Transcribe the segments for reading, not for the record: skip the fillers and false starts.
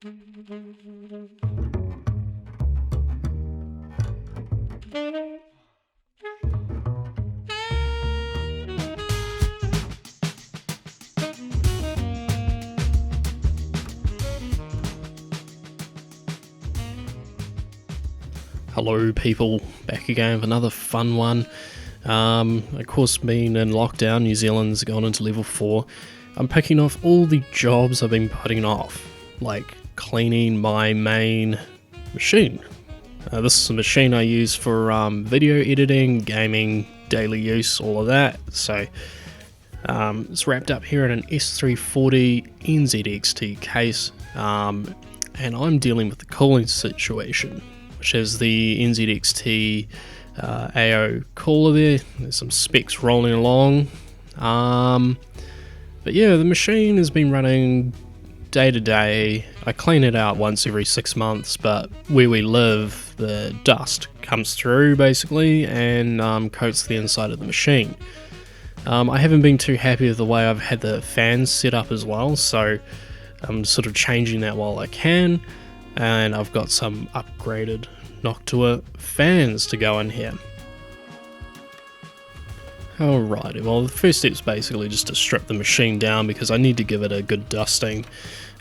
Hello people, back again with another fun one. Of course, being in lockdown, New Zealand's gone into level 4. I'm picking off all the jobs I've been putting off, like cleaning my main machine. This is a machine I use for video editing, gaming, daily use, all of that. So it's wrapped up here in an S340 NZXT case, and I'm dealing with the cooling situation, which is the NZXT AO cooler there. There's some specs rolling along. But yeah, the machine has been running day to day. I clean it out once every 6 months, but where we live, the dust comes through basically and coats the inside of the machine. I haven't been too happy with the way I've had the fans set up as well, so I'm sort of changing that while I can. And I've got some upgraded Noctua fans to go in here. Alrighty, well the first step is basically just to strip the machine down because I need to give it a good dusting.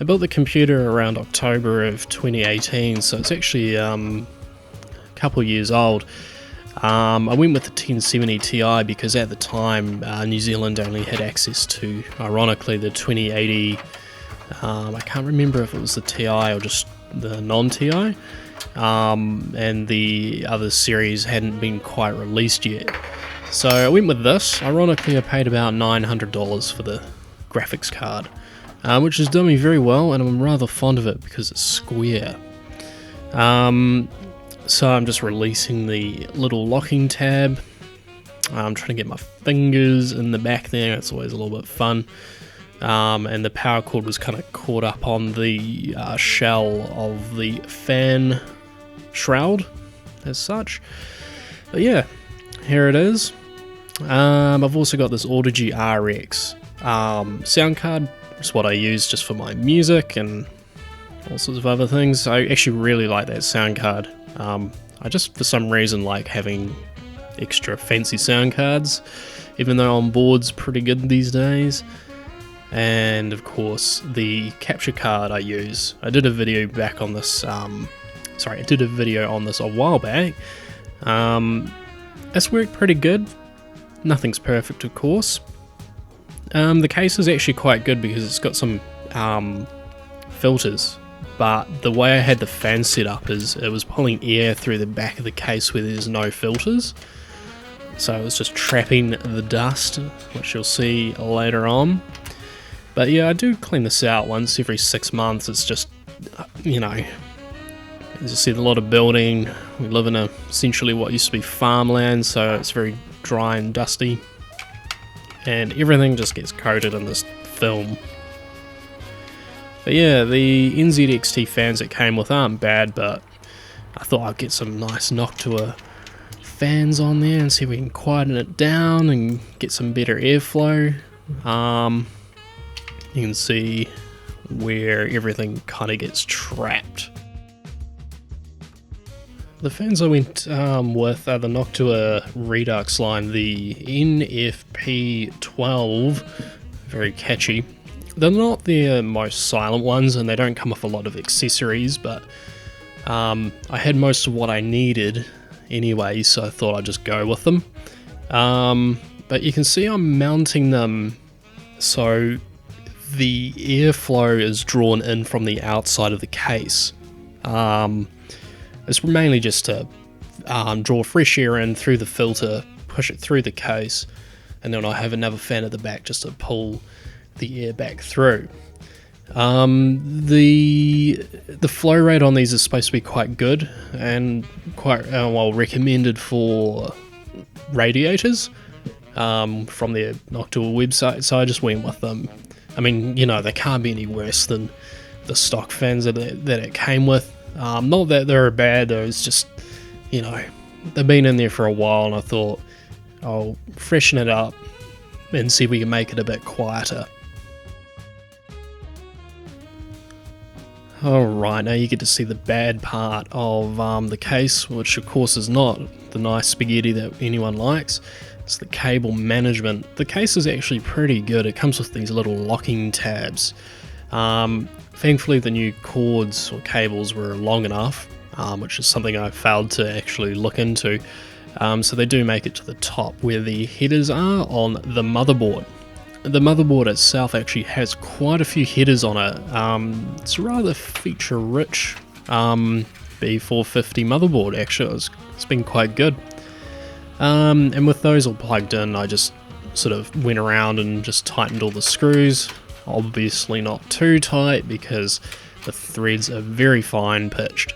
I built the computer around October of 2018, so it's actually a couple years old. I went with the 1070 Ti because at the time New Zealand only had access to, ironically, the 2080. I can't remember if it was the Ti or just the non-Ti, and the other series hadn't been quite released yet. So I went with this. Ironically, I paid about $900 for the graphics card, which has done me very well, and I'm rather fond of it because it's square. So I'm just releasing the little locking tab. I'm trying to get my fingers in the back there. It's always a little bit fun. And the power cord was kind of caught up on the shell of the fan shroud as such. But yeah, here it is. I've also got this Audigy RX sound card. It's what I use just for my music and all sorts of other things. I actually really like that sound card. I just for some reason like having extra fancy sound cards, even though on board's pretty good these days. And of course the capture card I use. I did a video back on this, I did a video on this a while back. It's worked pretty good. Nothing's perfect, of course. The case is actually quite good because it's got some filters, but the way I had the fan set up is it was pulling air through the back of the case where there's no filters. So it was just trapping the dust, which you'll see later on. But yeah, I do clean this out once every 6 months. It's just, you know, as you see, a lot of building. We live in essentially what used to be farmland, so it's very dry and dusty. And everything just gets coated in this film. But yeah, the NZXT fans that came with aren't bad, but I thought I'd get some nice Noctua fans on there and see if we can quieten it down and get some better airflow. You can see where everything kind of gets trapped. The fans I went with are the Noctua Redux line, the NFP12, very catchy. They're not the most silent ones and they don't come with a lot of accessories, but I had most of what I needed anyway, so I thought I'd just go with them. But you can see I'm mounting them so the airflow is drawn in from the outside of the case. It's mainly just to draw fresh air in through the filter, push it through the case, and then I have another fan at the back just to pull the air back through. The flow rate on these is supposed to be quite good and quite well recommended for radiators from their Noctua website, so I just went with them. I mean, you know, they can't be any worse than the stock fans that it came with. Not that they're bad though, it's just, you know, they've been in there for a while and I thought I'll freshen it up and see if we can make it a bit quieter. Alright, now you get to see the bad part of the case, which of course is not the nice spaghetti that anyone likes. It's the cable management. The case is actually pretty good. It comes with these little locking tabs. Thankfully the new cords or cables were long enough, which is something I failed to actually look into. So they do make it to the top where the headers are on the motherboard. The motherboard itself actually has quite a few headers on it. It's a rather feature-rich B450 motherboard, actually. It's been quite good. And with those all plugged in, I just sort of went around and just tightened all the screws. Obviously not too tight because the threads are very fine pitched.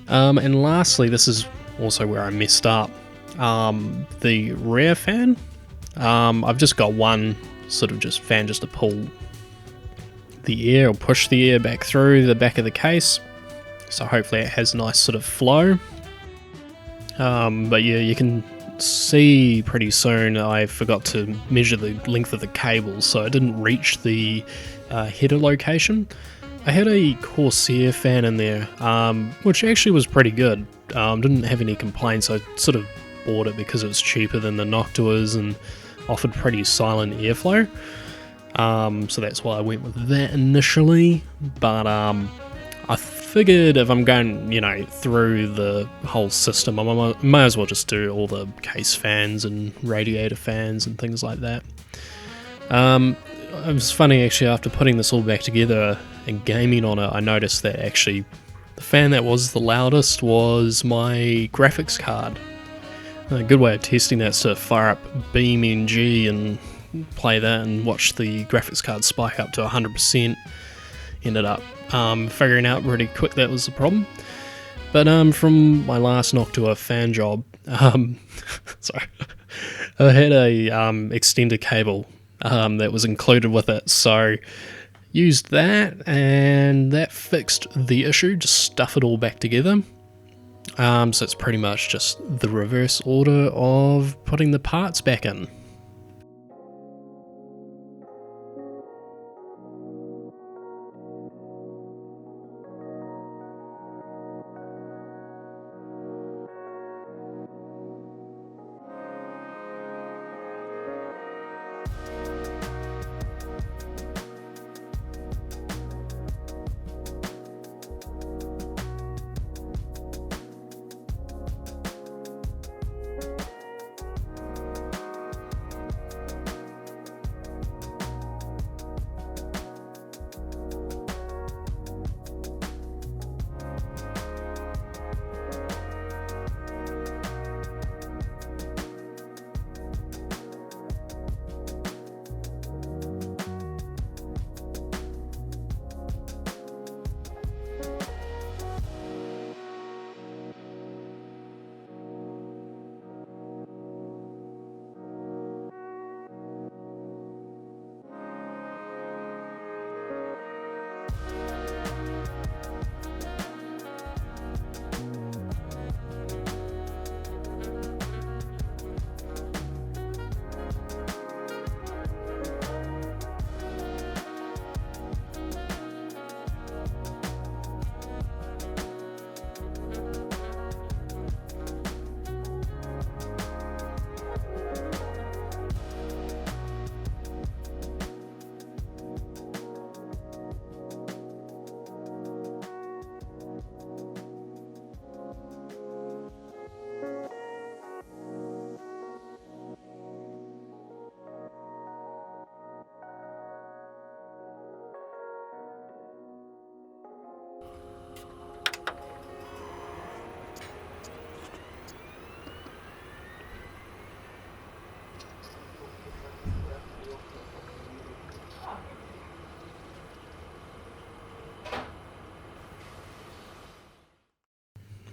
And lastly, this is also where I messed up. The rear fan. I've just got one sort of just fan just to pull the air or push the air back through the back of the case, so hopefully it has a nice sort of flow. But yeah, you can see pretty soon I forgot to measure the length of the cable, so it didn't reach the header location. I had a Corsair fan in there, which actually was pretty good. Didn't have any complaints. I sort of bought it because it was cheaper than the Noctuas and offered pretty silent airflow, so that's why I went with that initially. But I figured if I'm going, through the whole system, I may as well just do all the case fans and radiator fans and things like that. It was funny actually, after putting this all back together and gaming on it, I noticed that actually the fan that was the loudest was my graphics card. A good way of testing that is to fire up BeamNG and play that and watch the graphics card spike up to 100%. Ended up figuring out pretty quick that was the problem. But from my last Noctua fan job, sorry, I had a extender cable that was included with it, so used that and that fixed the issue, just stuff it all back together. So it's pretty much just the reverse order of putting the parts back in.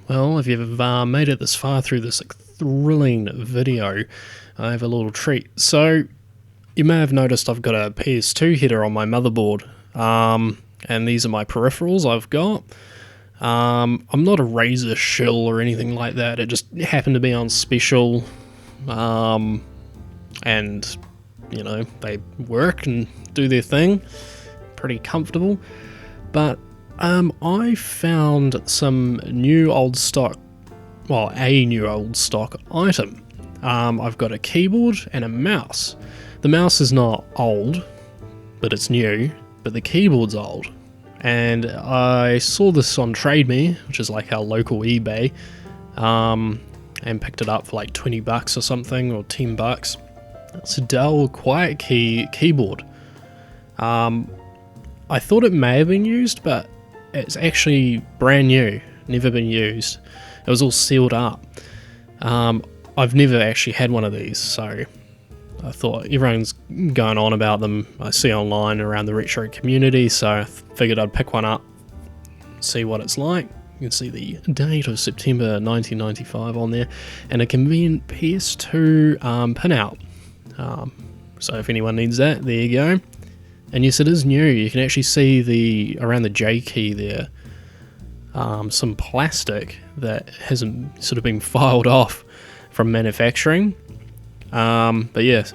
Well, if you've made it this far through this thrilling video, I have a little treat. So, you may have noticed I've got a PS2 header on my motherboard, and these are my peripherals I've got. I'm not a Razer shill or anything like that, it just happened to be on special, and, they work and do their thing, pretty comfortable, but I found some new old stock, well, a new old stock item. I've got a keyboard and a mouse. The mouse is not old, but it's new, but the keyboard's old. And I saw this on Trade Me, which is like our local eBay, and picked it up for like 20 bucks or something, or 10 bucks. It's a Dell Quiet Key keyboard. I thought it may have been used, but it's actually brand new, never been used. It was all sealed up. I've never actually had one of these, so I thought everyone's going on about them. I see online around the retro community, so I figured I'd pick one up, see what it's like. You can see the date of September 1995 on there, and a convenient PS2 pinout. So if anyone needs that, there you go. And yes, it is new. You can actually see around the J key there, some plastic that hasn't sort of been filed off from manufacturing. But yes,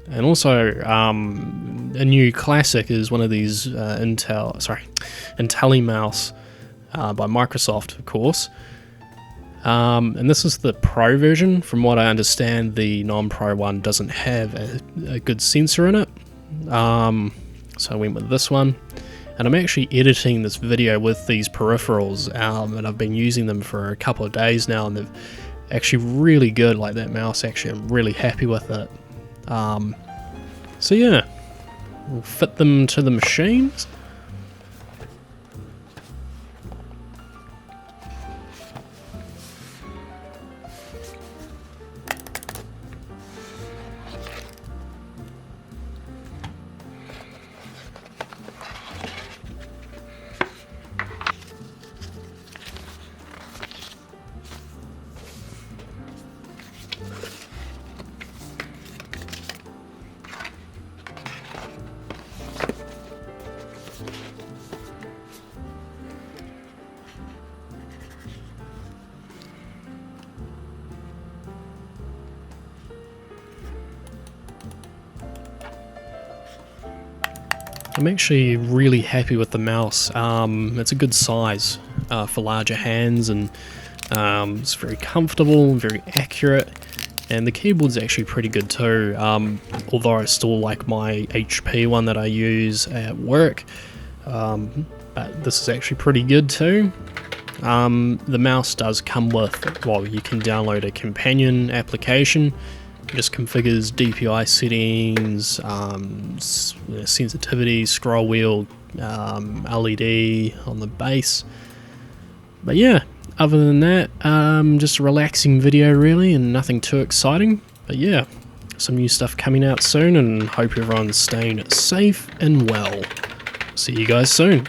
and also a new classic is one of these IntelliMouse by Microsoft, of course. And this is the Pro version. From what I understand, the non-Pro one doesn't have a good sensor in it. So I went with this one. And I'm actually editing this video with these peripherals, and I've been using them for a couple of days now, and they're actually really good. Like that mouse, actually, I'm really happy with it. So yeah, we'll fit them to the machines. I'm actually really happy with the mouse. It's a good size for larger hands, and it's very comfortable, very accurate, and the keyboard's actually pretty good too, although I still like my HP one that I use at work, but this is actually pretty good too. The mouse does come with, well, you can download a companion application. Just configures DPI settings, sensitivity, scroll wheel, LED on the base. But yeah, other than that, just a relaxing video really, and nothing too exciting. But yeah, some new stuff coming out soon, and hope everyone's staying safe and well. See you guys soon.